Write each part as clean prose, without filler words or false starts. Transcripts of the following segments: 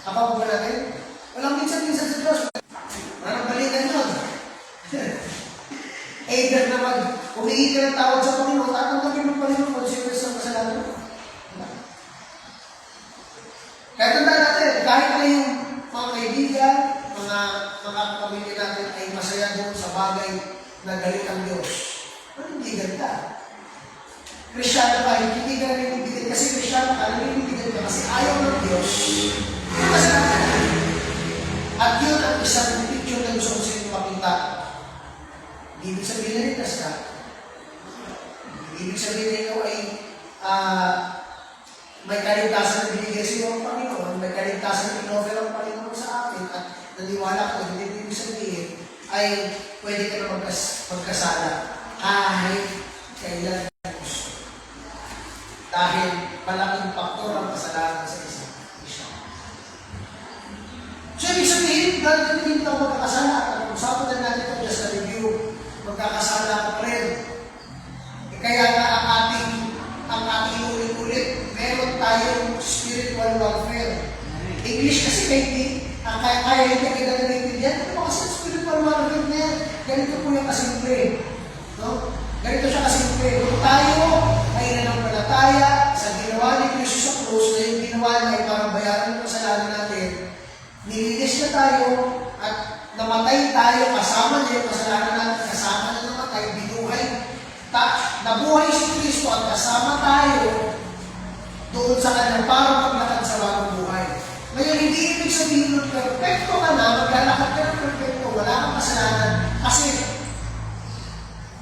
Kapag ba natin? Walang minsan-minsan sa Diyos. Walang balikan yun. Either na umiigi ka ng tawad sa Panginoon, tatanggapin ng Panginoon consequence ng kasalanan mo. Kaya tandaan natin, kahit na yung mga kaibigan, mga kapamilya natin ay masaya doon sa bagay na galit ang Diyos. Naninibigan ka. Kristyano ka, hindi ka naninibigan kasi Kristyano ka, naninibigan ka kasi ayaw ng Diyos. Yung kasalanan. At yun ang isang picture na gusto ko sa inyo makita. Ibig sabihin na ligtas ka. Ibig sabihin na ikaw ay may kaligtasan na binigay sa iyo ang Panginoon, may kaligtasan na in-offer ang Panginoon sa atin, at naniwala ko, hindi ibig sabihin ay pwede ka na magkasala kahit kailan gusto. Dahil malaking faktor ang kasalanan sa isang isya. So, ibig sabihin, dahil hindi tayo magkakasala, at usapan na natin ito just na review, magkakasala ka pa rin. Kaya nga ang ating ulit-ulit, meron tayong spiritual warfare. English kasi kaya hindi kita nalitidihan. Ano kasi spiritual warfare na yan? Ganito po yung kasimple. No? Ganito siya kasimple. Kung tayo ay nananampalataya sa ginawa ni Kristo sa krus, na yung ginawa niya ay parang bayaran ng kasalanan natin, nililis na tayo at namatay tayo kasama niya yung kasalanan natin, kasama na namatay, binuhay. Nabuhay si Kristo at kasama tayo doon sa kanyang parang maglakad sa bagong buhay. Ngayon, hindi ibig sabihin ng perfecto ka na, maglalakad ka ng perfecto, wala kang kasalanan, kasi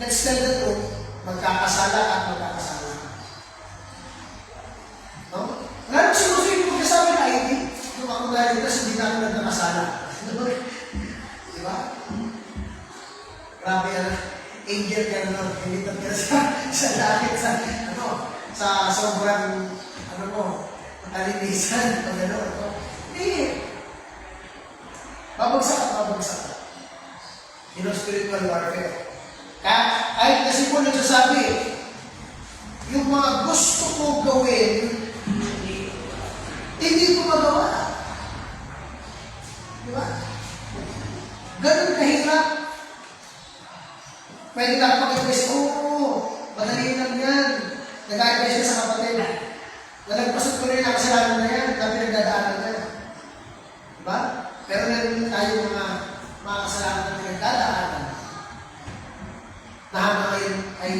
let's tell the truth, magkakasala at magkakasala. No? Ngayon, sinusunod mo kasama na ID, nung ako naligtas, hindi na ako nagkakasala. Diba? Grabe yan. Angel ka na, pilitan ka sa langit, sa sobrang, kalinisan, o gano'n. Hindi. Babagsak at babagsak. Yun ang spiritual warfare. Kahit kasi po nagsasabi, yung mga gusto ko gawin, hindi ko magawa. Di ba? Ganun kahirap. Pwede lang mag-advise, madali lang yan. Nag-advise ka sa kapatid. Nalagpasot ko rin ang kasalanan na yan, na pinagdadaanan na yan. Diba? Pero meron tayo mga kasalanan na pinagdadaanan na hanggang ngayon ay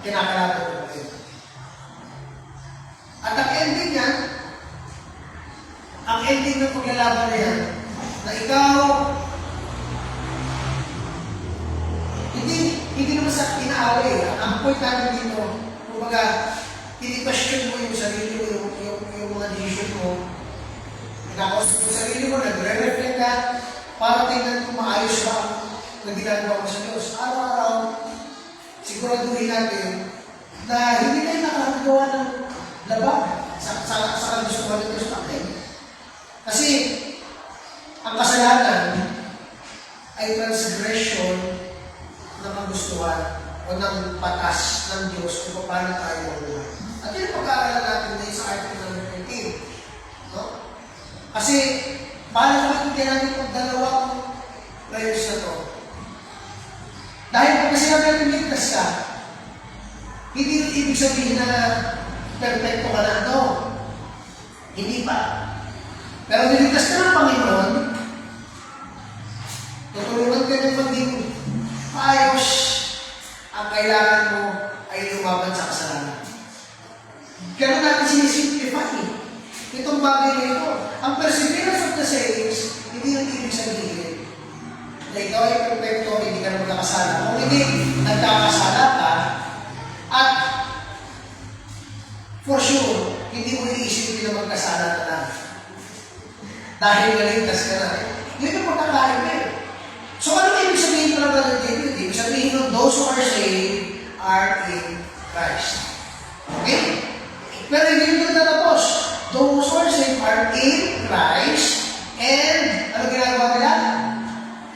kinakalaban ko kayo. At ang ending yan, ang ending ng paglalaban na yan, na ikaw hindi naman sa inaaway. Ang point namin dito, kumbaga, pinipasyon mo yung sarili mo, yung mga decision mo. Nakausap mo yung sarili mo, nagre-reflect ka, para tingnan kung maayos ba ang ginagawa mo sa Diyos. Araw-araw, siguraduhin natin na hindi tayo nakakagawa ng labag sa gusto mo ng Diyos natin. Kasi, ang kasalanan ay transgression ng kagustuhan o ng batas ng Diyos kung paano tayo mabuhay. At yun pag-aaralan natin ngayon sa article number 19. No? Kasi, paano naman hindi natin itong dalawang prayers na to? Dahil pag sinabi natin ligtas ka, hindi ibig sabihin na perfecto ka na ito. Hindi pa. Pero niligtas ka ng Panginoon, tutulungan ka ng maging ayos, ang kailangan mo ay lumaban sa kasalanan. Ganun natin sinisimplify. Itong bagay na ito. Ang perseverance of the saints, hindi nang ibig sabihin na ikaw ay perfecto, hindi ka na magkakasala. Kung hindi nagkakasala ka, at for sure, hindi mo iisipin na magkasala ka na. Dahil naligtas ka na. Yun yung pagkakaiba eh. So, ano ibig sabihin talaga ng David? Ibig sabihin ng those who are saved are in Christ. Okay? Pero hindi ito natapos. Those who are saved are in Christ, and ano ginagawa nila?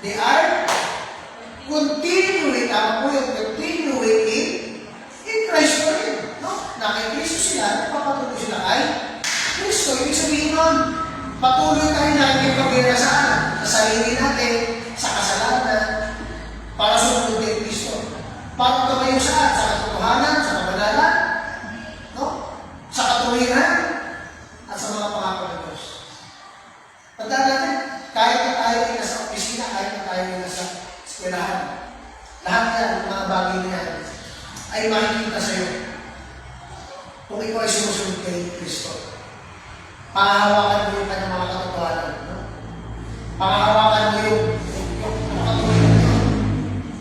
They are continuing, tama po yung continuing in Christ pa rin. No? Na kay Kristo sila, napapatuloy sila kay Kristo. Kristo. Ibig sabihin nun, patuloy tayo nakikipag-ira saan? Sa sarili natin, sa kasalanan, para sumunod kay Kristo. Para tumayo saan? Sa katotohanan, sa kabanalan, no? Sa katuwiran, at sa mga pangako ng Diyos. Tandaan natin, kahit na tayo ay nasa opisina, kahit na tayo ay nasa eskwelahan, lahat yan, mga bagay na yan, ay makikita sa iyo kung ikaw ay sumusunod kay Kristo. Pangahawakan mo yung kanyang mga katotohanan. No? Pangahawakan mo yung katuwiran mo.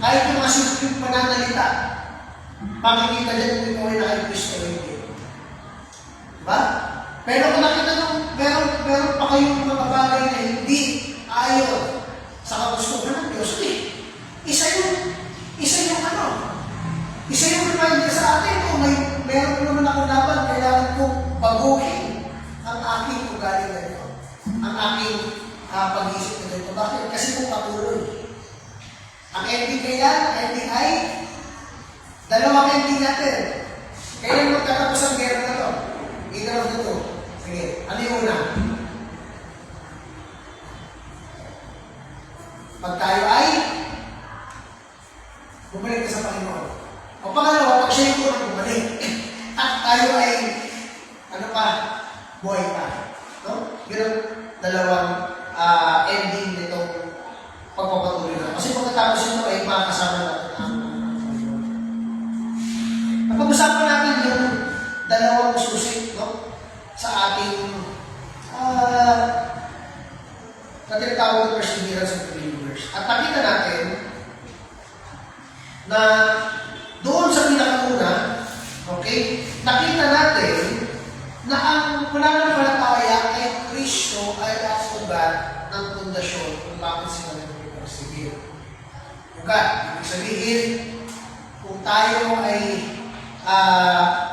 Kahit yung mga simpleng pananalita, makikita dyan kung ikaw ay naka Kristo o hindi. Diba? Pero kung nakita nyo, meron pa kayong mga bagay na hindi ayon sa kagustuhan ng Diyos, isa yung reminder sa atin kung meron naman ako laban, kailangan kong baguhin ang aking ugali na ito. Ang aking pag-iisip na ito. Bakit? Kasi kung patuloy. Ang ending ay dalawang ending natin. Kailan magtatapos ang gera na ito? Either of the two. Sige, ano yung una? Pag tayo ay bumalik na sa Panginoon. O pangalawa, pag siya yung unang bumalik, at tayo ay, buhay pa. No? Yun ang dalawang ending nitong pagpapatuloy na. Kasi pagkatapos ito ay makakasama natin ang napag-usapan natin yung dalawang susi, no? Sa ating na tinatawag ng perseverance of believers. At nakita natin na doon sa pinakauna, okay, nakita natin na ang pananampalataya kay Kristo ay ang ugat ng pundasyon kung bakit sila nag-persevere. Ugat, ibig sabihin, kung tayo ay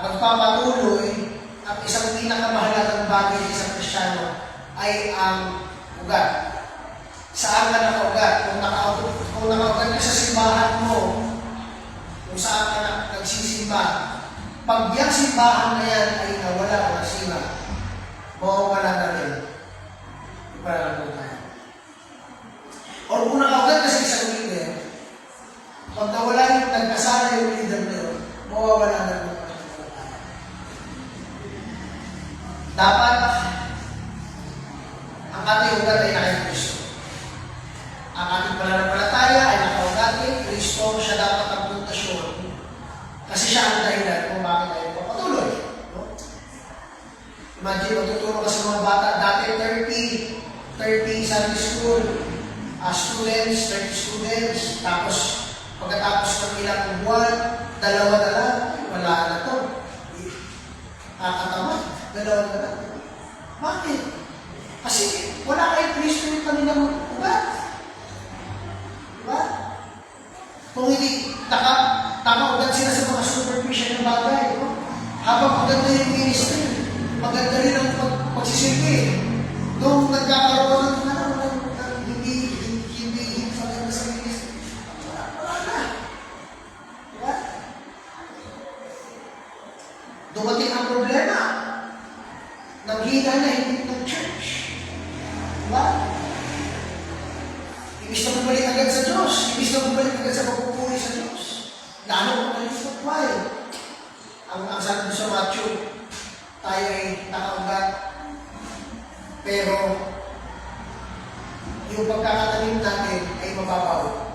magpapatuloy, ang isang pinakamahalagang bagay sa isang Kristyano ay ang ugat. Saan ka nakaugat? Kung nakaugat ka sa simbahan mo, kung saan ka nagsisimba, pag yung simbahan na yan ay nawala o nasira, mawawala na rin. Iparang mo tayo. O kung nakaugat ka sa isang leader, pag nawala yung nagkasala yung leader na yun, mawawala na rin. Dapat ang ating ugat ay naka Kristo. Ang ating pananampalataya ay nakaugat kay Kristo, siya dapat ang pundasyon. Kasi siya ang dahilan kung bakit tayo papatuloy. No? Imagine, magtuturo ka sa mga bata, dati 30 Sunday school, students, 30 students, tapos pagkatapos ng ilang buwan, 2 na lang, wala na to. Kakatawa, 2 na lang. Bakit? Kasi wala kay Kristo yung kanilang ugat. Diba? Kung hindi nakaugat sila sa mga superficial na bagay, no? Habang maganda yung ministry, maganda rin ang pagsisilbi. Nung nagkakaroon ng hindi maganda sa ministry, wala na. Diba? Dumating ang problema. Naghina na hindi ng church. Diba? Ibig na bumalik agad sa Diyos. Ibig na bumalik agad sa pagpupuri sa Diyos. Lalo kung nalipot why? Ang sabi sa Matthew, tayo ay nakaugat. Pero, yung pagkakatanim natin ay mababaw.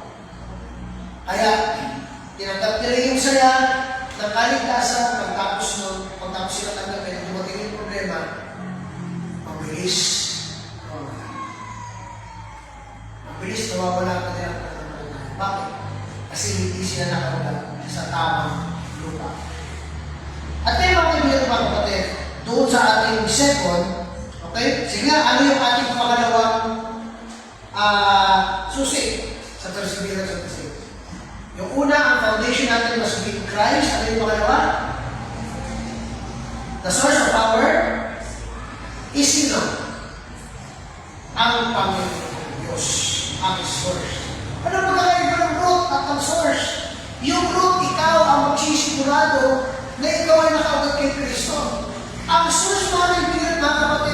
Kaya, tinanggap nila yung saya ng kaligtasan, pagtapos sila tanggapin, dumating yung problema, mabilis. Mabilis, nawawala ka nila ang pananampalataya. Bakit? Kasi hindi sila nakaugat sa tamang lupa. At tayo mga kaibigan mga kapatid, doon sa ating second, okay? Sige nga, ano yung ating pangalawang susi sa perseverance of the faith? Yung una, ang foundation natin must be Christ. Ano yung pangalawa? The source of power is sino? Ang Panginoon Diyos. Ang source. Ano magkakaiba ng root at ang source? Yung root, ikaw ang magsisigurado na ikaw ay nakaugat kay Kristo. Ang source namin, mga kapatid,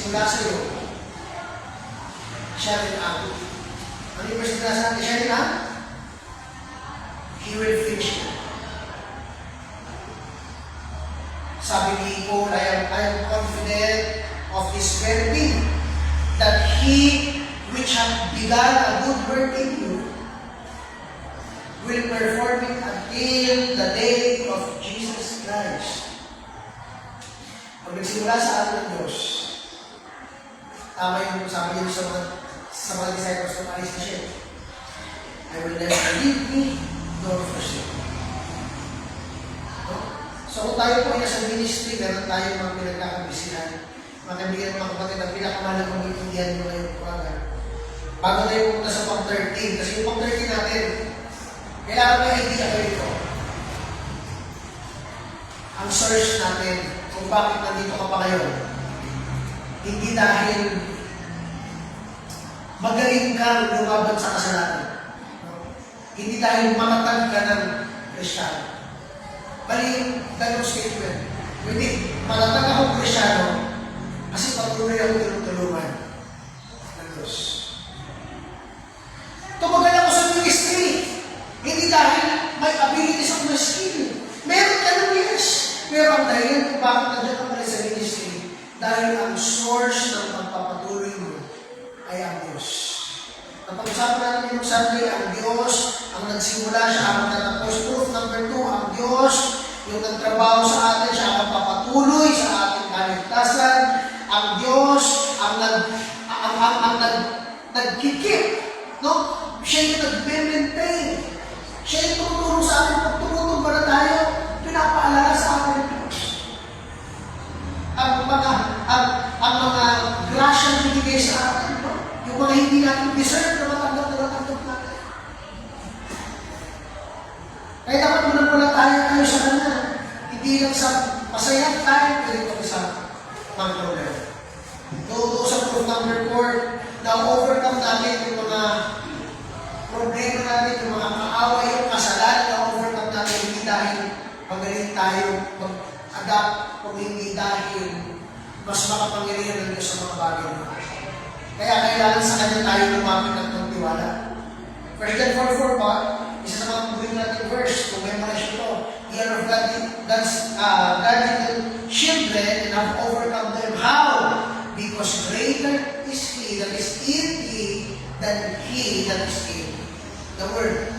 nagsimula sa'yo, siya rin ang, ano yung verse na natin? Siya rin ang, He will finish it. Sabi ni Paul, I am confident of this very thing, that He which hath begun a good work in you will perform it until the day of Jesus Christ. Pag nagsimula sa atin ng Diyos, tama yung sabi niyo sa mga disciples ng alis na siya, I will never leave me nor forsake you. So kung tayo po ay nasa ministry, meron tayo mga pinagkakabisihan, mga kaibigan mga kapatid, ang pinakamahalagang maintindihan nyo ngayong umaga. Bago tayo pumunta sa pang 13, kasi yung pang 13 natin, kailangan may idea kayo ito. Ang search natin kung bakit nandito ka pa ngayon, hindi dahil magaling kang lumaban sa kasalanan. Hindi dahil mamatag ka ng Kristiyano. Bali yung ganong statement. Hindi, matatag akong Kristiyano kasi patuloy akong tinutulungan ng Diyos. Tumagal ako sa ministry. Hindi dahil may abilities ako na skill. Meron ka ng yes. Pero ang dahilan kung bakit nandiyan ka sa ministry, dahil ang source ng pagpapatuloy mo ay ang Diyos. Napag-usapan natin yung Sunday, ang Diyos, ang nagsimula siya, ang nagtatapos. Proof number 2, ang Diyos, yung nagtrabaho sa atin, siya ang papatuloy sa ating kaligtasan. Ang Diyos, ang nagkikip, no? Siya yung nag-maintain. Siya yung tumutulong sa atin. Pag tumutulong na tayo, pinapaalala sa atin ng Diyos. Ang mga grasya na binigay sa atin, no? Yung mga hindi natin deserve na matanggap natin. Kaya dapat tayo sa Kanya. Hindi lang sa masayang tayo, pero sa mga problema. Doon sa proof number 4, na-overcome natin yung mga problema natin, yung mga kaaway, yung kasalanan, na-overcome natin hindi dahil magaling tayo mag-adapt, kung hindi dahil mas makapangyarihan ng Diyos sa mga bagay natin. Kaya kailangan sa Kanya tayo lumapit ng pagtiwala. 1 John 4:4 pa, isa sa mga puwing natin verse, kung memorize ito, Year of God's children and have overcome them. How? Because greater is He that is in thee than he that is in the world.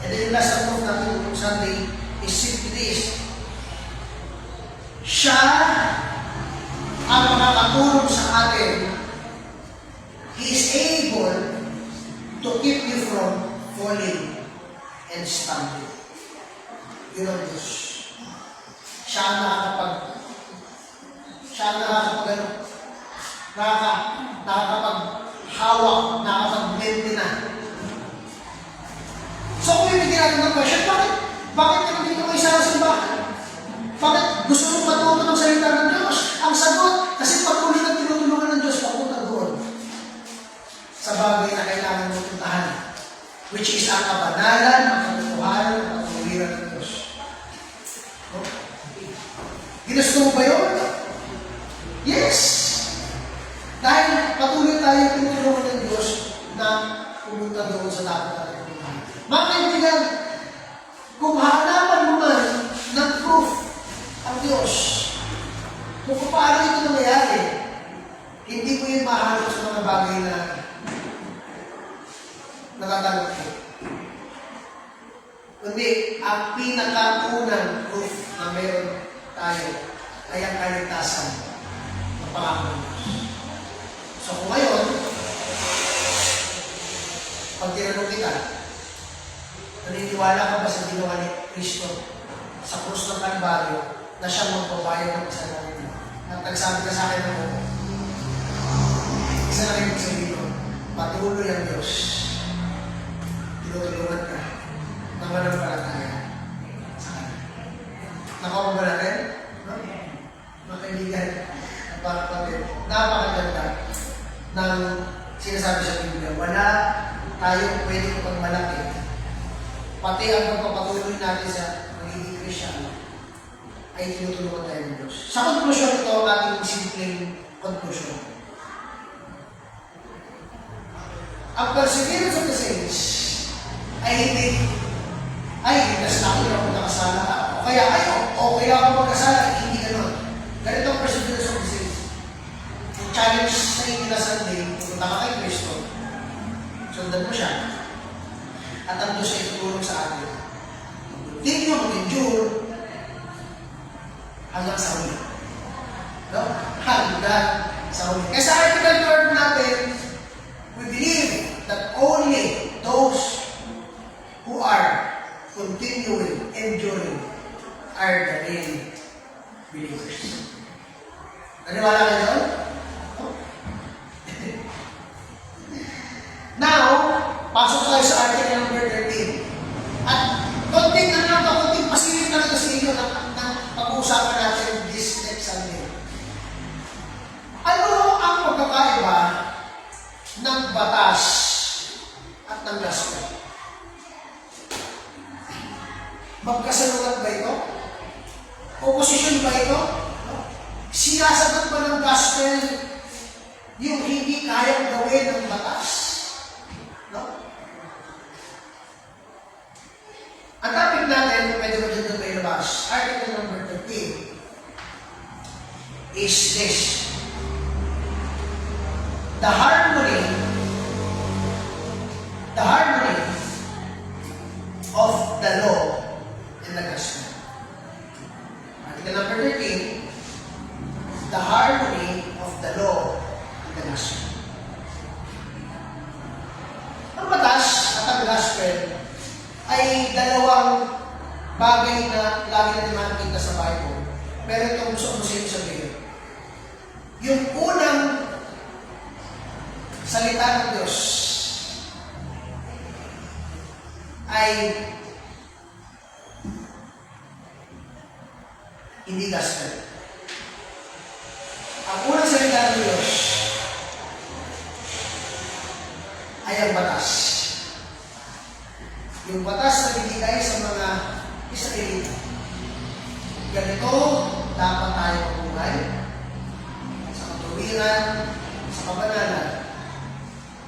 And then yung last proof natin kung Sunday is simply this. Siya ang makakatulong sa atin. He is able to keep you from falling and stumbling. Yun ang Diyos. Siya ang nakakapaghawak, nakakapag-maintenance. So kung ibigyan natin ng question, bakit ka nandito kayo sa simbahan? Bakit gusto mong matuto ng salita ng Diyos? Ang sagot, kasi patuloy na tinutulungan ng Diyos papunta doon sa bagay na kailangan mo puntahan, which is ang kabanalan, ang katotohanan, ang katuwiran ng Diyos. No? Ginusto mo ba yun? Yes! Dahil patuloy tayo tinutulungan ng Diyos na pumunta doon sa dapat natin puntahan. Mga kaibigan, kung hanapan mo man ng proof ang Diyos, kung paano ito nangyayari, hindi mo yun mahanap sa mga bagay na natatanggap ko. Kundi, ang pinakaunang proof na meron tayo ay ang kaligtasan ng pangako ng Diyos. So kung ngayon, pag tinanong kita, naniniwala ka ba sa ginawa ni Kristo sa krus ng Kalbaryo na siyang magbabayad ng kasalanan mo? At nagsabi ka sa akin ng oo. Isa na rin sa dito, patuloy ang Diyos. Tinutulungan ka ng manampalataya sa Kanya. Nakuha ba natin? No? Mga kaibigan, napakaganda ng sinasabi sa Biblia. Wala tayong pwede kong malaki. Pati ang pagpapatuloy natin sa magiging Kristyano ay tinutulungan tayo ng Diyos. Sa conclusion, ito ang ating simpleng conclusion. Ang perseverance of the saints ay hindi, kasi na ako na ako nakasala. O kaya, okay lang ako magkasala. Hindi gano'n. Ganito ang perseverance of the saints. Ang challenge sa inyo na Sunday, punta ka kay Kristo, sundan mo siya, at ang Diyos ay tutulong sa atin. Continue mag-endure hanggang sa huli. No? Hanggang sa huli. Kaya sa article word natin, we believe that only those who are continuing, enduring, are the real believers. Naniwala ka doon? No? Now, pasok tayo sa article number 13. At konting pasilip na ito sa inyo ng pag-uusapan natin this next Sunday. Ano ang pagkakaiba ng batas at ng gospel? Magkasalungat ba ito? Opposition ba ito? Sinasagot ba ng gospel yung hindi kayang gawin ng batas? No? Ang topic natin, medyo doon tayo labas, article number 13 is this: the harmony of the law and the gospel. Article number 13, the harmony of the law and the gospel. Ang batas at ang gospel ay dalawang bagay na lagi natin makikita sa Bible. Pero itong gusto ko sa inyo sabihin. Yung unang salita ng Diyos ay hindi gospel. Ang unang salita ng Diyos ay ang batas. Yung batas na binigay sa mga Israelita. Ganito dapat tayo mabuhay sa katuwiran, sa kabanalan,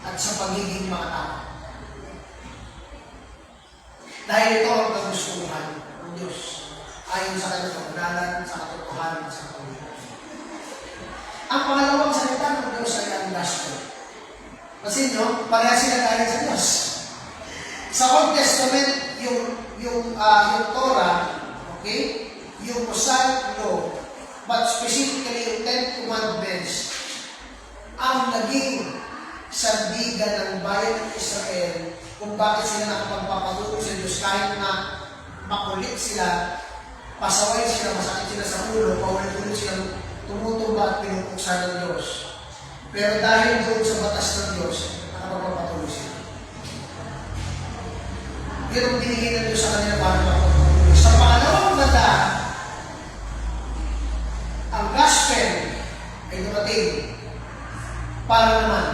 at sa pagiging mga tao. Dahil ito ang kagustuhan ng Diyos ayon sa kanyang kabanalan, sa katotohanan, at sa katuwiran. Ang pangalawang salita ng Diyos ay ang gospel. Kasi nyo, pareha sila galing sa Diyos. Sa Old Testament, yung Torah, okay, yung Mosaic Law, but specifically yung Ten Commandments, ang naging sandigan ng bayan ng Israel kung bakit sila nakapagpapatuloy sa Diyos kahit na makulit sila, pasaway sila, masakit sila sa ulo, paulit-ulit silang tumutumba at pinupuksa ng Diyos. Pero dahil doon sa batas ng Diyos, nakapagpapatuloy sila. Yun ang binigay ng Diyos sa kanila para magpapatuloy. Sa pangalawang banda, ang gospel ay dumating para naman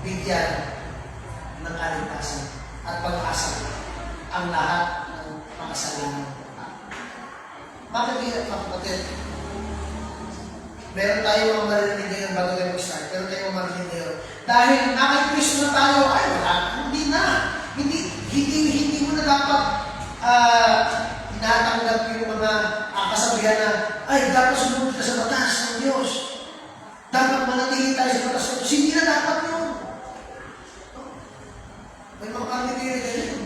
bigyan ng kaligtasan at pag-asa ang lahat ng makasalanan. Bakit hindi kapatid? Meron tayo mga marinig ngayon bago tayo mag-start. Meron tayo mga marinig ngayon. Dahil nakikristo na tayo, ay wala, hindi na. Hindi mo na dapat tinatanggap yung mga kasabihan na, ay, dapat sumunod ka sa batas ng Diyos. Dapat manatili tayo sa batas ng Diyos. Hindi na dapat yun. May mga pangitiri ganyan.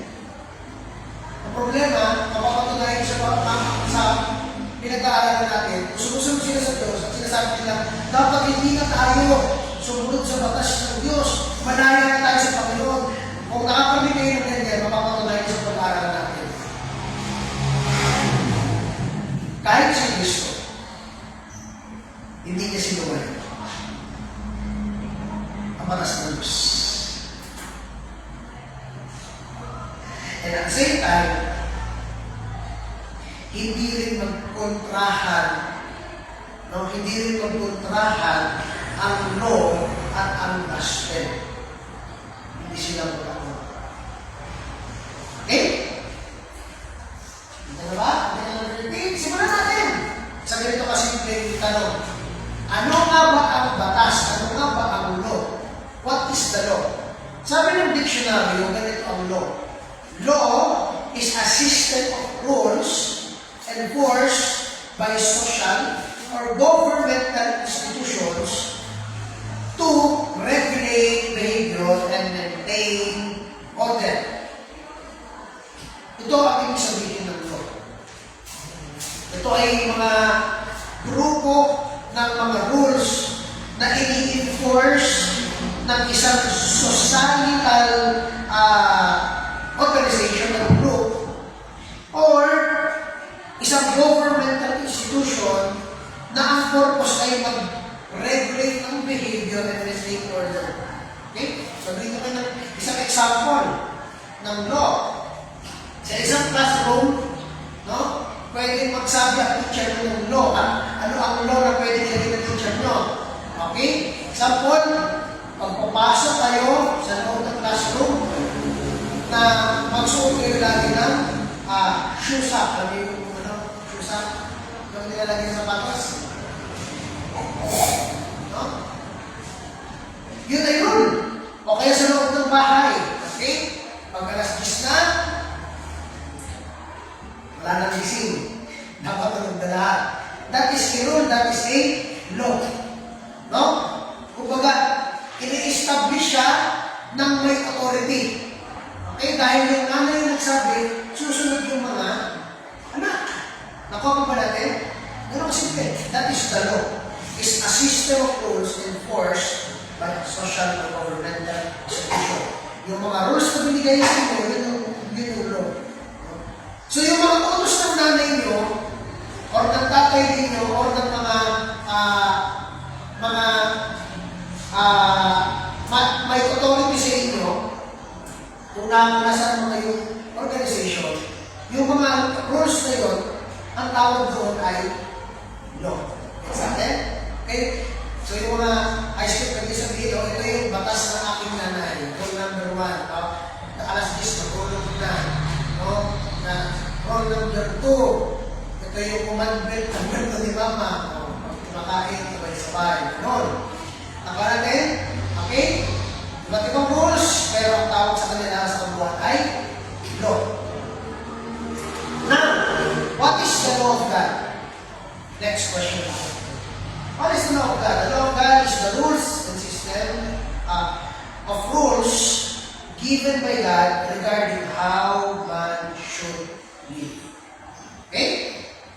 Ang problema, mapapatunayan sa pinag-aaralan natin, sumusunod sila sa Diyos at sinasabi nila, dapat hindi na tayo sumunod sa batas ng Diyos. Manaya na tayo sa Panginoon. Kung nakapamit kayo ng ganyan, mapapatunayan sa pag-aaralan natin. Kahit si Kristo, hindi niya sinuway ang batas ng Diyos. And at the same time, hindi rin magkontrahan ang law at ang gospel. Hindi sila magkakaroon. Okay? Hindi na ba? Hindi na ba? Simulan natin! Sabi ng dictionary, ganito ang law. Law is a system of rules enforced by social or governmental institutions to regulate behavior and maintain order. Ito ang ibig sabihin ng law. Ito ay mga grupo ng mga rules na ini-enforce ng isang societal organization or group or isang governmental institution na ang purpose ay mag-regulate ng behavior and maintain order. Okay? So, dito kayo ng isang example ng law. Sa isang classroom, no? Pwede magsabi ang teacher ng law. Ano ang law na pwede gawin ng teacher nyo? Okay? Example, pagpapasok kayo sa loob ng classroom na magsuot kayo lagi ng shoes up. Sabi yung shoes up. Yung nilalagay sa sapatos. No? Yun na yun. O kaya sa loob ng bahay. Okay? Pag alas 10 na, wala nang gising. Dapat tulog na lahat. That is a rule, that is a law. No? Kumbaga, ini-establish siya ng may authority. Okay? Dahil yung nanay yung nagsabi, susunod yung mga anak. Nakuha ba natin? Ganun kasimple. That is the law. It's a system of rules enforced by social or governmental institution. Yung mga rules na binigay sa inyo, yun yung law. So yung mga utos ng nanay nyo, or ng tatay ninyo, or ng may authority sa inyo, kung nasaan mga yung organization, yung mga rules na yun, ang tawag doon ay law. Sa atin? Okay? So yung mga high school pwede sabihin, ito yung batas ng aking nanay. Rule number 1. Alas 10 na tulog na. No? Rule number 2. Ito yung commandment ng birto ni Mama. Makain, sabay-sabay. Ganon. Ang natin? Okay? Iba't ibang rules, pero ang tawag sa kanila sa kabuuan ay law. Now, what is the law of God? Next question. What is the law of God? The law of God is the rules and system of rules given by God regarding how man should live. Okay?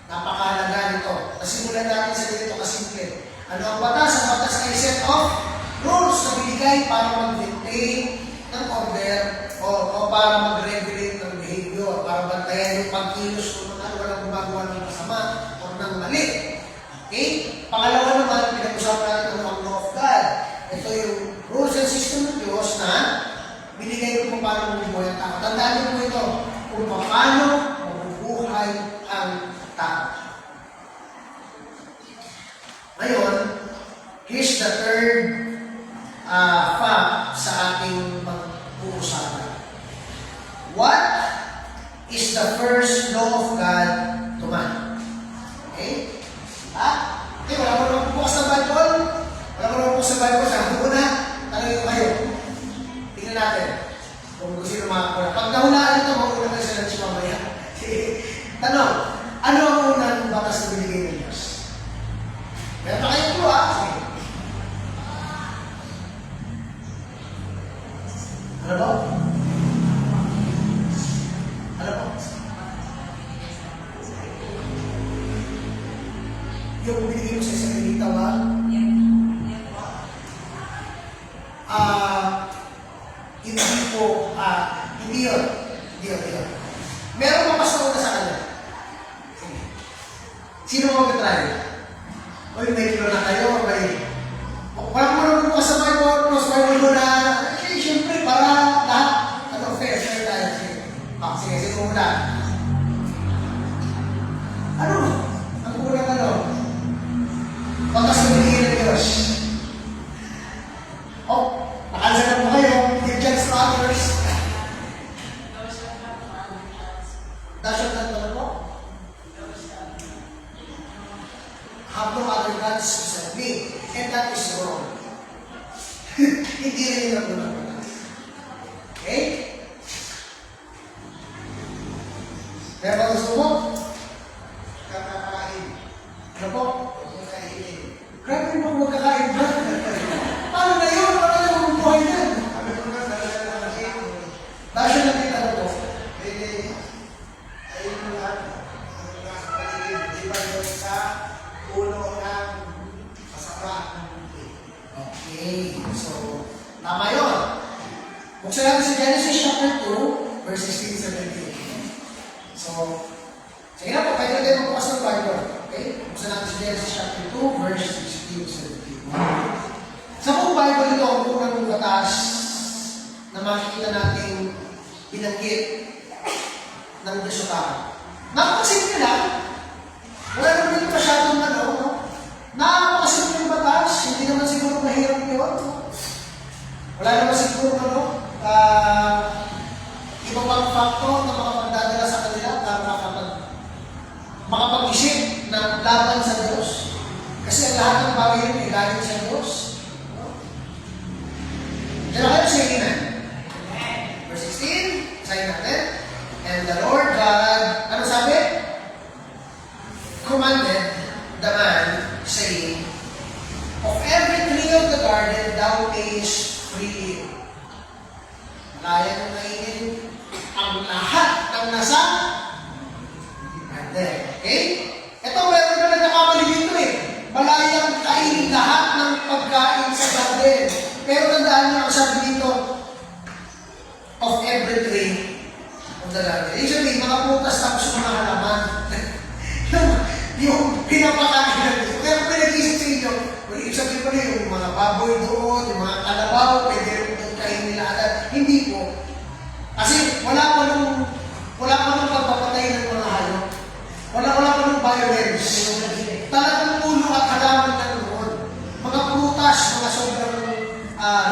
Napakahalaga nito. Nasimulan natin sa dito kasimple. Ano ang batas? Ang batas ay set of rules na binigay para mag-maintain ng order o para mag-regulate ng behavior, para bantayan yung pagkilos kung walang gumagawa ng masama o ng mali. Okay? Pangalawa naman, pinag-usapan natin ang law of God. Ito yung rules and system ng Diyos na binigay ko kung paano mabubuhay ang tao. Tandaan niyo po ito, kung paano mabubuhay ang tao. Ngayon, here's the third fact sa ating pag-uusapan. What is the first law of God to man? Okay? Okay, wala mo naman bukas sa Bible? Wala mo naman bukas sa Bible? Sabi ko na, tanongin ko kayo. Tingnan natin. Kung gusto nyo makakuha. Pag nahulaan ito, mauna kayo sa lunch mamaya. Tanong, ano ang unang batas na binigay ng Diyos? Meron pa kayo po, sige. Ano ba? Ano ba? Yung binigay mo sa isang ilitaw, ha? Hindi yun. Meron pa mas nauna sa kanya. Sige. Sino mo mag-try? O yung may kilo na kayo, may... Walang mo naman bukas sa Bible, mas Bible mo na... Siyempre, para lahat, fair tayo. Sige, sino muna. Ano? Ang unang batas na binigay ng Diyos. Nakalsa na po kayo. Give chance to others. Dasyon na ito po? Have no other gods beside me. And that is wrong. Hindi rin yung batas. Kaya ba gusto mo? Kakakain. Ano po? Kakainin. Grabe mo kung magkakain ba? Paano na yun? Paano na yung buhay yan? Sabi ko nga, talaga naman siya. Dahil siya nakita na po. Eh, ayun mo lahat. Ang nasa paligid. Di ba yun sa ulo ng masama ng buhay? Okay. So, tama yun. Buksan natin sa Genesis chapter 2, verse 16 17. So, sige na po, pwede na tayo magbukas ng Bible. Okay? Buksan natin sa Genesis chapter 2, verse 16 17. Sa buong Bible ito, ang unang batas na makikita natin binanggit ng Diyos sa tao. Napakasimple lang. Wala naman dito masyadong ano, no? Napakasimple yung batas. Hindi naman siguro mahirap yun. Wala naman siguro ano, iba pang faktor na makapagdadala sa kanila para makapag-isip na laban sa Diyos. Kasi ang lahat ng bagay yun ay galing sa Diyos. Diyan na kayo sa Amen. Verse 16, sabi natin, and the Lord God, ano sabi? Commanded the man, saying, of every tree of the garden thou mayest freely. Kaya nung kainin ang lahat ng nasa garden. Okay? Ito, meron na nagkakamali dito eh. Malayang kainin lahat ng pagkain sa garden. Pero tandaan niyo ang sabi dito, of every tree of the garden. Ibig sabihin, mga prutas tapos mga halaman. yung pinapakain na dito. Kaya kung pinag-isip sa inyo, ibig sabihin ko na yung mga baboy doon, yung mga kalabaw, pwede rin doon kain nila agad. Hindi po. Kasi wala pa nung pagpapatay ng mga hayop. Wala pa nung violence. Talagang ulo at halaman na noon. Mga prutas, mga sobrang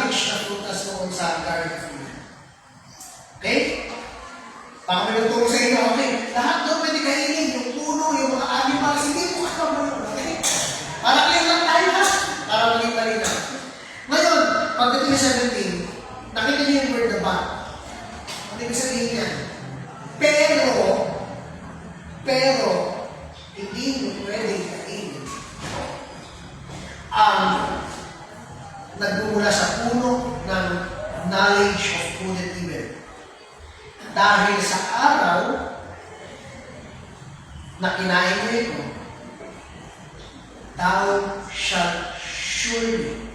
rich na prutas noon sa Garden of Eden. Okay? Baka may nagturo sa inyo, okay? Lahat doon pwede kainin, yung puno, yung mga animals, hindi po kasama yun. Okay? Para kayo lang tayo ha? Para maging malina. Ngayon, pagdating sa 17, nakita niyo yung word na ba? Ano ibig sabihin niya? Pero, hindi mo pwedeng kainin ang nagmumula sa puno ng knowledge of good and evil. Dahil sa araw na kinain mo ito, thou shalt surely.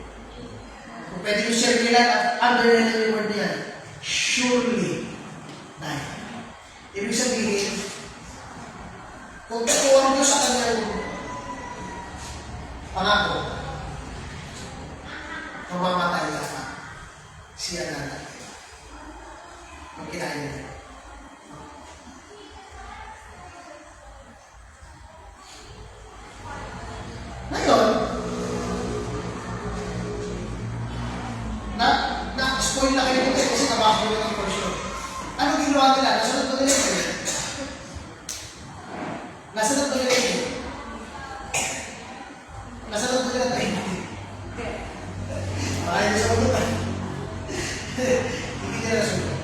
Kung pwede ko share nila at underline yung word niya, surely die. Ibig sabihin, kung tutuwang Diyos sa kanyang pangako, mamamatay ka, siya na natin. Ang kinain niya. Ngayon, na-spoil na kayo dito kasi nabago na ng portion. Ano ginawa nila? Nasunod ba nila ito? Nasunod ba nila ito? Nasunod ba nila ito? Ay, nasunod ba? Hindi nila nasunod.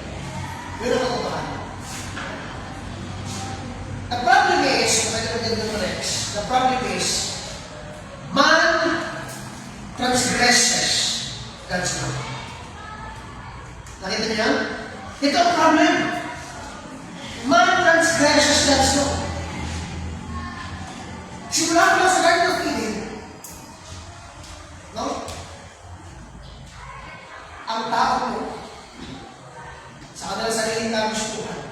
Yun ang katotohanan. The problem is, the problem is, man transgresses God's law. Nakita niyo yan? Ito ang problem. Man transgresses God's law. Simula ko lang sa Garden of Eden, no? Ang tao mo, sa kanilang sariling kagustuhan,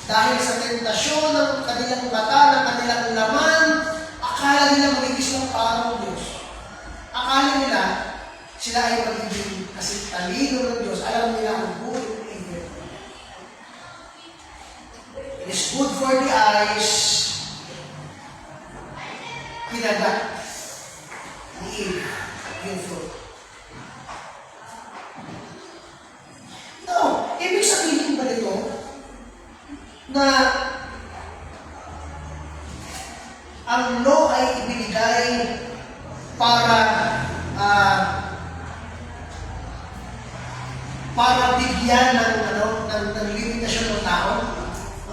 dahil sa tentasyon ng kanilang mata, ng kanilang laman, akala nila manigis ng parang Diyos. Akala nila, sila ay magiging kasi talino ng Diyos. Alam nila ang good and evil. It is good for the eyes. Kinagat ni Eve yung fruit. No, ibig sabihin ba nito na ang law ay ibinigay para bigyan ng limitasyon ng tao?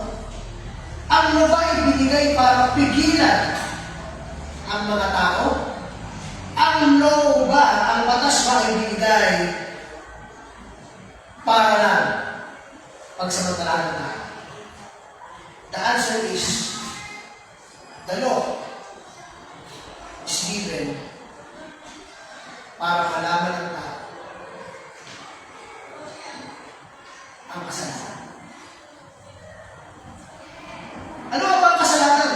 No? Ang law ba ay binigay para pigilan ang mga tao? Ang law ba, ang batas ba ay binigay para lang pagsamantalahan ng tao? The answer is, the law is given para malaman ng tao ang kasalanan. Ano ba ang kasalanan?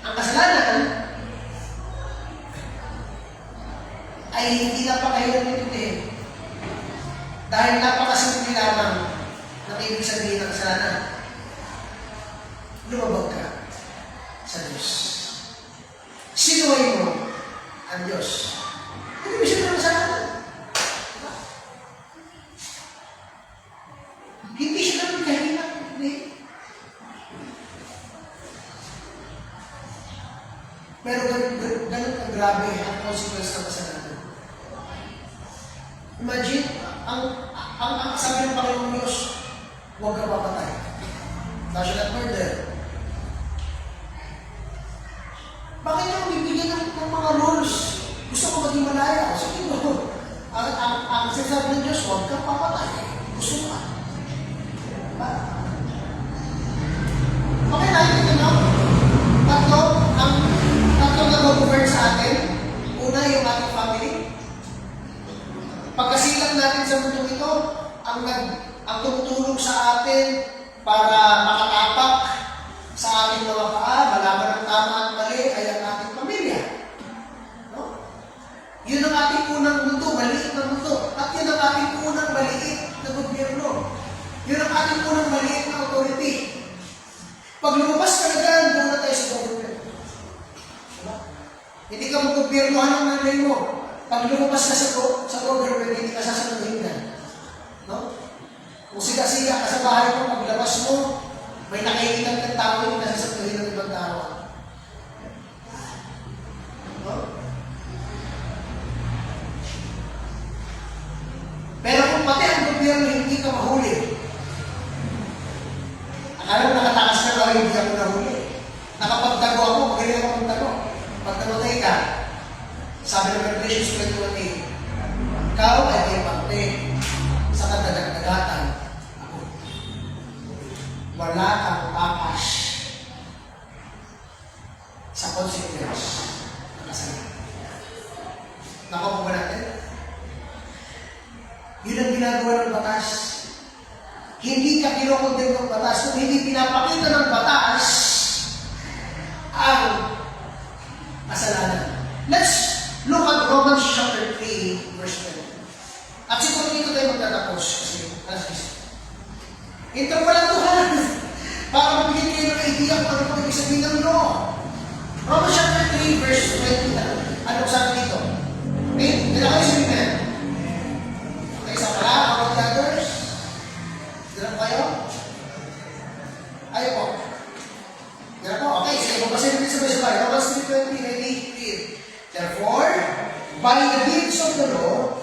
Ang kasalanan ay hindi napakahirap intindihin. Dahil napakasimple lamang ng ibig sabihin ng kasalanan. Lumabag ka sa Diyos. Sinuway mo ang Diyos. Hindi mo siya ng kasalanan. Hindi siya naman kahirap. Hindi. Pero ganun ang grabe ang consequence ng kasalanan. Imagine, ang sabi ng Panginoong Diyos, huwag ka papatay. Thou shalt not murder. Bakit yung bibigyan ng mga rules? Gusto ko maging malaya. Sabi mo, ang sinasabi ng Diyos, huwag ka papatay. Gusto ka. Diba? Okay, nakikita nyo? Tatlong nag-govern sa atin. Una, yung ating family. Pagkasilang natin sa mundo ito, ang tumutulong sa atin para makatapak sa ating mga paa, malaman ang tama at mali ay ang ating pamilya. No? Yun ang ating unang mundo, maliit na mundo. At yun ang ating unang maliit na gobyerno. Yun ang ating unang maliit na authority. Pag lumabas ka na dyan, doon na tayo sa government. Diba? Hindi ka mag-gobyernohan ng nanay mo. Pag lumabas ka sa government, hindi ka sasaluhin yan. No? Kung siga-siga ka sa bahay mo, paglabas mo, may nakikita ng tao yung nasasaluhin ng ibang tao. No? Pero kung pati ang gobyerno hindi ka mahuli, akala mo nakatakas na daw, hindi ako nahuli. Nakapagtago ako, magaling ako magtago. Pag namatay ka, sabi ng Revelations 21:8, ikaw ay may parte sa kadagdagatan ako. Wala kang takas sa consequence ng kasalanan. Nakuha ba natin? Yun ang ginagawa ng batas. Hindi ka kinokondem ng batas. Kung hindi pinapakita ng batas ang kasalanan. Let's look at Romans chapter 3, verse 20. At siguro dito tayo magtatapos kasi intro pa lang ito ha. Para mabigyan kayo ng idea kung ano pang ibig sabihin ng law. Romans chapter 3, verse 20. Anong sabi dito? Okay? Dila kayo sabihin na yan. Okay, isa pala, about the others. Dila po kayo? Ayaw po. Dila po. Okay, sige, mabasin natin sabay-sabay. Romans 3:20, ready? Read. Therefore, by the deeds of the law,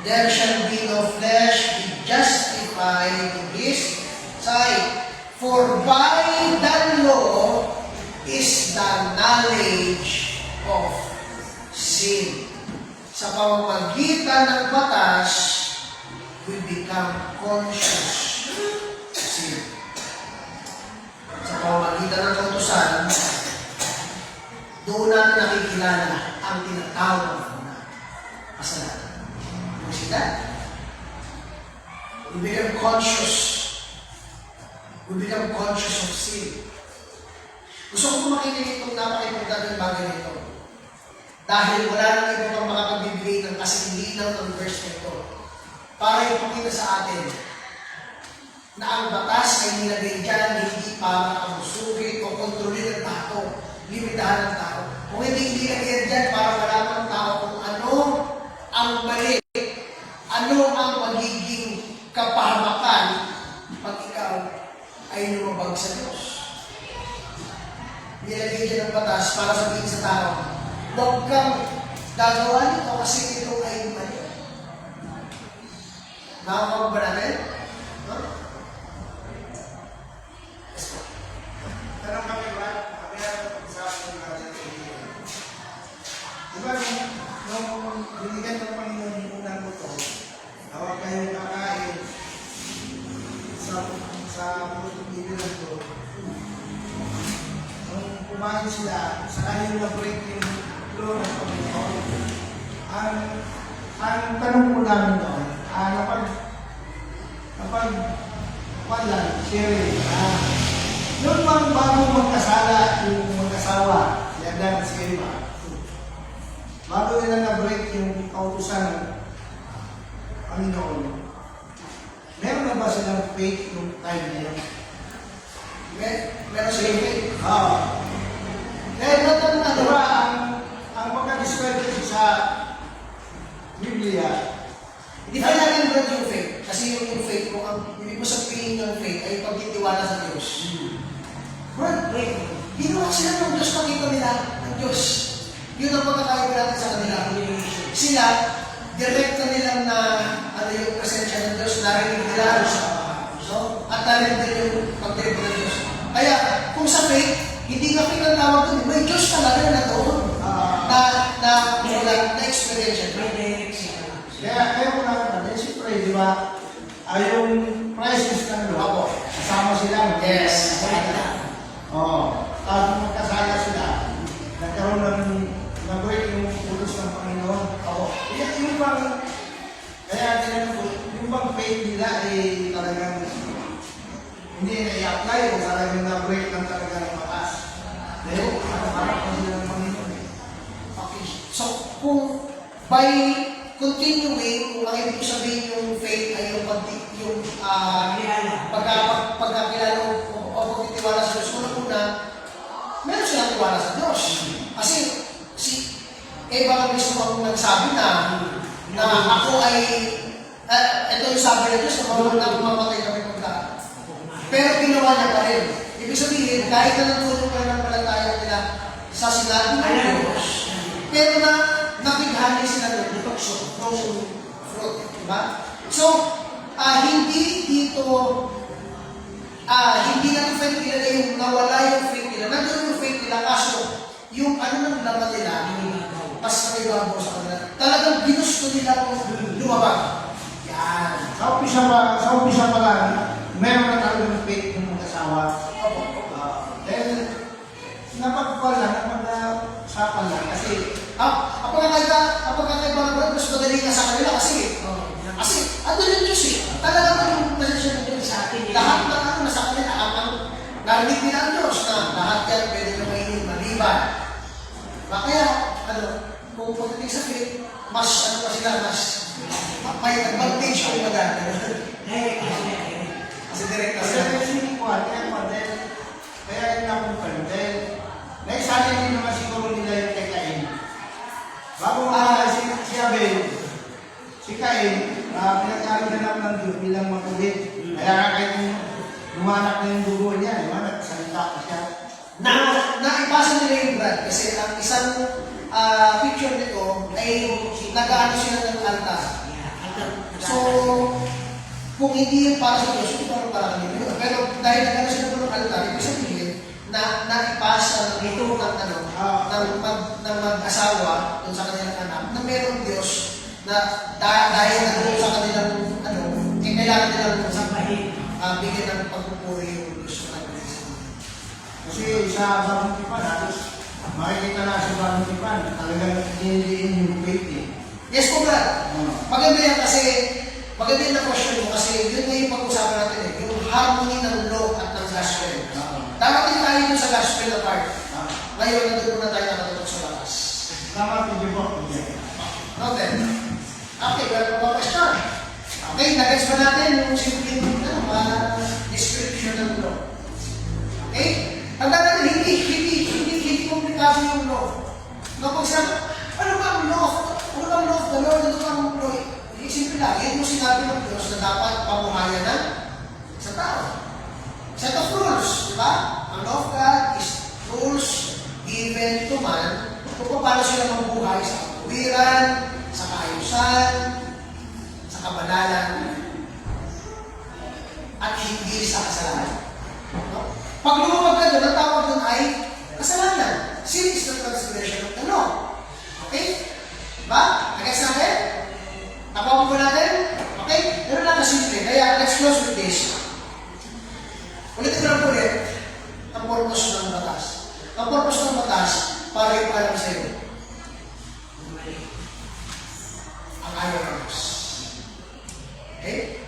there shall be no flesh be justified in his sight. For by the law is the knowledge of sin. Sa pamamagitan ng batas, we become conscious of sin. Sa pamamagitan ng kautusan, doon natin nakikilala ang tinatawag na kasalanan. You see that? We become conscious. We become conscious of sin. Gusto ko makinig itong napaka-importante bagay nito. Dahil wala nang iba pang makapagbibigay ng kasing linaw ng verse nito para ipakita sa atin na ang batas ay nilagay dyan hindi para kamusukin o kontrolin ng tao, limitahan ng tao. Kung hindi nilagay dyan para malaman ng tao kung ano ang mali, ano ang magiging kapahamakan pag ikaw ay lumabag sa Diyos. Nilagay dyan ang batas para sabihin sa tao, huwag kang gagawa nito kasi ito ay mali. Nakakawag ba natin? No? Yes po. natin sila sa kanyang na-break yung law ng Panginoon. Ang tanong po namin doon, wala, sharing, noon bang bago magkasala yung mag-asawa, si Adan at si Eva, bago nila na-break yung kautusan ng Panginoon, meron na ba silang faith yung time na yun? Meron silang faith. Oo. Dahil natanong na diba, ang pagka-describe sa Biblia, Hindi pa natin brad yung faith. Kasi yung faith ko, ang ibig mo sabihin ng faith ay pagtitiwala sa Diyos. Brad, ginawa sila ng Diyos, pakita nila ng Diyos. Yun ang pagkakaiba natin sa kanila. Sila, direct na nilang na yung presensya ng Diyos, narinig nila. So, at narinig din yung pagdirig ng Diyos. Kaya, kung sa faith, hindi nga faith ang tawag doon. May Diyos talaga na doon. Na-experience. May direction. kaya ko lang natin, siyempre, di ba, yung presence ng Lord, kasama sila. Yes. Oo. Tapos magkasala sila, nagkaroon nag-break yung utos ng Panginoon. Oo. Yung bang, kaya tinanong ko, yung bang faith nila ay talagang hindi na-i-apply o talagang na-break lang talaga ng batas. Dahil, nakaharap pa sila ng Panginoon. Okay. So, kung by continuing, kung ang ibig sabihin yung faith ay yung pagkakilala o pagtitiwala sa Diyos, unang-una, meron silang tiwala sa Diyos. Kasi si Eva nga mismo ang nagsabi na ako ay, ito yung sabi ng Diyos na mamatay kami pagka. Pero ginawa niya pa rin. Ibig sabihin, kahit na natulog pa rin ang palataya nila sa sinabi ng Diyos, pero nakighani sila ng fruit. Diba? So, hindi dito, hindi natin faith nila yung nawala yung faith nila. Nandun yung faith nila, kaso yung ano nang laman nila, mas nakibabaw sa kanila. Talagang ginusto nila lumabag. Yan. Sa umpisa pa lang, meron na talagang faith ng mag-asawa. Dahil, napag-usapan lang kasi Ang pagkakaiba ng brad, mas madali nga sa kanila kasi andun yung Diyos eh. Talagang yung presensya ng Diyos sa atin. Lahat ng ano nasa kanila, narinig nila ang Diyos na lahat yan pwede na mainin, maliban. Kaya, kung pagdating sa faith, mas may advantage kung maganda. Kasi direct na sila. kaya yun ako dahil naisali din naman siguro nila yung kay Cain. Bago si Abel, si Cain, pinag-aaral na lang ng Diyos bilang makulit. Kaya kahit lumanak na yung dugo niya, nagsalita pa siya. Naipasa nila yung brad kasi ang isang picture nito ay nag-aano sila ng altar. So, kung hindi yung para sa Diyos, ito para kanila. Pero dahil nag-aano sila ng altar, ibig sabihin na naipasa ng ito ng mag-asawa dun sa kanilang anak na merong Diyos na dahil na sa kanilang kailangan nilang bigyan ng pagpupuri yung Diyos na Kasi sa bagong tipan, makikita na sa bagong tipan, talagang hindi yung faith eh. Yes po, brad. Maganda yan kasi, maganda yung na-question mo kasi yun nga yung pag-usapan natin eh, yung harmony ng law at ng gospel. Darating tayo dun sa gospel na part. Ngayon, nandun muna tayo nakatutok sa batas. Tama, hindi po. Noted. Okay, well, question. Okay, nag-gets ba natin yung simpleng description ng law? Okay? Tanda natin, hindi komplikado yung law. Kapag sabi, ano ba ang law? Ano ba ang law of the Lord? Ano ba ang law? Simple lang, yun yung sinabi ng Diyos na dapat pamumaya ng sa tao. Set of rules, di ba? Ang law of God is rules given to man kung paano sila mabuhay sa kapuwiran, sa kaayusan, sa kabanalan, at hindi sa kasalanan. No? Pag lumabag ka doon, ang tawag doon ay kasalanan. Sin is the transgression of the law. Okay? Diba? Nag-gets natin? Nakuha po natin? Okay? Pero lang kasimple. Kaya, let's close with this. Ulitin ko lang po ulit ang purpose ng batas. Ang purpose ng para ipalam sa'yo ang ayaw ng Diyos. Okay?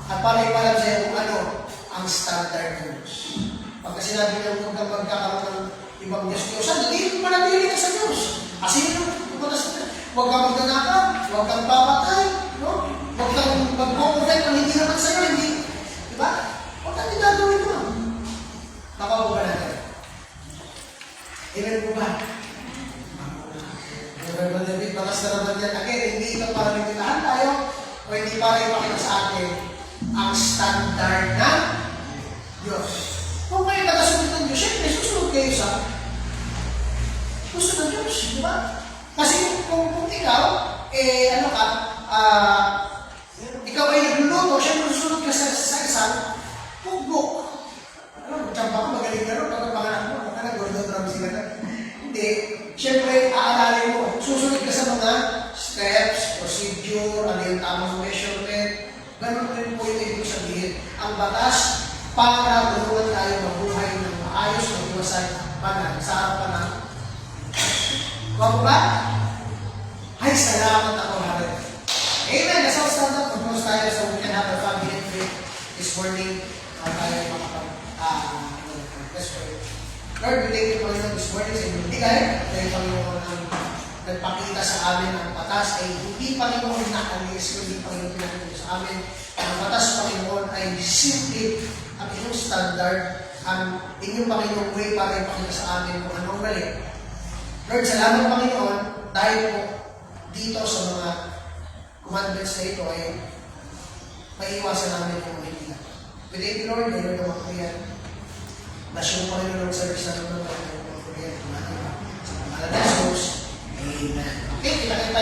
At para ipalam sa'yo kung ano ang standard ng Diyos. Pagka sinabi niya huwag kang magkakaroon ng ibang Diyos-Diyosan, hindi manatili ka sa Diyos. Kasi yun yung pumatas na. Huwag kang magnanakaw, huwag kang papatay, no? Huwag kang mag-confess kung hindi naman sa'yo, hindi. Diba? Huwag kang gagawin mo. Nakaupo ka natin. Amen po ba? Reverend David, bakas na naman yan. Again, hindi ito para nagtilahan tayo o hindi para ipakita sa atin ang standard ng Diyos. Kung kayo nakasunod ng Diyos, syempre, susunod kayo sa gusto ng Diyos, di ba? Kasi kung ikaw, ano ka, ikaw ay nagluluto, syempre susunod ka sa isang cookbook. Ano, magtsampa ko, magaling ka rin, pagkapanganak mo, ano, Gordon Ramsay ka na. Hindi. Siyempre, aalalin mo, susunod ka sa mga steps, procedure, ano yung tamang measurement. Ganun rin po yung ibig sabihin. Ang batas, para tulungan tayo mabuhay ng maayos na iwasan panan sa harapan ng Wag ba? Ay, salamat ako, Harid. Amen. Let's all stand up. Mag-close tayo so we can have a family and faith this morning. Tayo let's pray. Lord, we thank you, Panginoon, this morning sa inyong bigay. Dahil, Panginoon, ang nagpakita sa amin ang batas ay hindi, Panginoon, nakalis, kundi, Panginoon, pinakita sa amin. Ang batas, Panginoon, ay simple ang inyong standard, ang inyong, Panginoon, way para ipakita sa amin kung anong mali. Lord, salamat, Panginoon, dahil po dito sa mga commandments na ito ay maiiwasan namin yung hindi. We thank you, Lord, dahil naman po yan. Bless yung Panginoon sa service na naman ng Panginoon po yan. Sa mga Jesus. Amen. Okay, kita